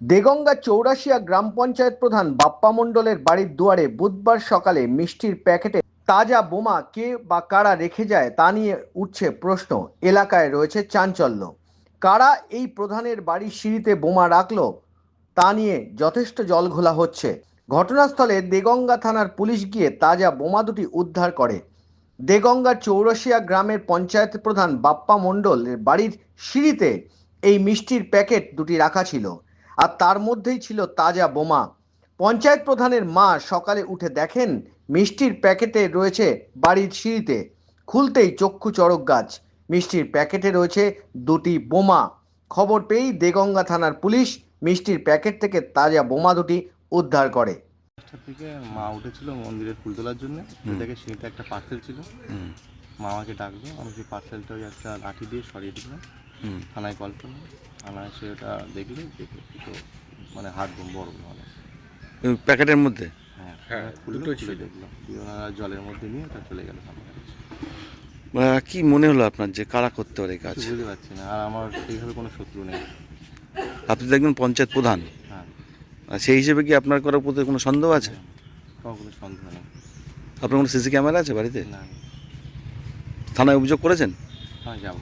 দেগঙ্গা চৌরাশিয়া গ্রাম পঞ্চায়েত প্রধান বাপ্পা মণ্ডলের বাড়ির দুয়ারে বুধবার সকালে মিষ্টির প্যাকেটে তাজা বোমা কে বা কারা রেখে যায় তা নিয়ে উঠছে প্রশ্ন। এলাকায় রয়েছে চাঞ্চল্য। কারা এই প্রধানের বাড়ির সিঁড়িতে বোমা রাখলো তা নিয়ে যথেষ্ট জলঘোলা হচ্ছে। ঘটনাস্থলে দেগঙ্গা থানার পুলিশ গিয়ে তাজা বোমা দুটি উদ্ধার করে। দেগঙ্গা চৌরাশিয়া গ্রামের পঞ্চায়েত প্রধান বাপ্পা মণ্ডলের বাড়ির সিঁড়িতে এই মিষ্টির প্যাকেট দুটি রাখা ছিল, আর তার মধ্যেই ছিল তাজা বোমা। পঞ্চায়েত প্রধানের মা সকালে উঠে দেখেন মিষ্টির প্যাকেটে রয়েছে বাড়ির সিঁড়িতে। খুলতেই চক্ষু চড়ক গাছ, মিষ্টির প্যাকেটে রয়েছে দুটি বোমা। খবর পেয়েই দেগঙ্গা থানার পুলিশ মিষ্টির প্যাকেট থেকে তাজা বোমা দুটি উদ্ধার করে। থেকে মা উঠেছিল মন্দিরের ফুল তোলার জন্য। দেখে সিঁড়িতে একটা পার্সেল ছিল। মা আমাকে ডাকলো, আমি সেই পার্সেলটা ওই একটা লাঠি দিয়ে সরিয়ে দিলাম। থানায় কল করলাম, থানায় এসে ওটা দেখলো, দেখে দুটো মানে হাত বোম, বড় মানে প্যাকেটের মধ্যে। হ্যাঁ খুলে দেখলো, দিয়ে ওনারা জলের মধ্যে নিয়ে ওটা চলে গেল। কি মনে হলো আপনার যে কারা করতে পারে এই কাজ? বুঝতে পারছি না, আর আমার সেইভাবে কোনো শত্রু নেই। আপনি তো একজন পঞ্চায়েত প্রধান, হ্যাঁ। আর সেই হিসেবে কি আপনার করার প্রতি কোনো সন্দেহ আছে? কোনো সন্দেহ নেই। আপনার কোনো সিসি ক্যামেরা আছে বাড়িতে? না। থানায় অভিযোগ করেছেন? হ্যাঁ, যাবো।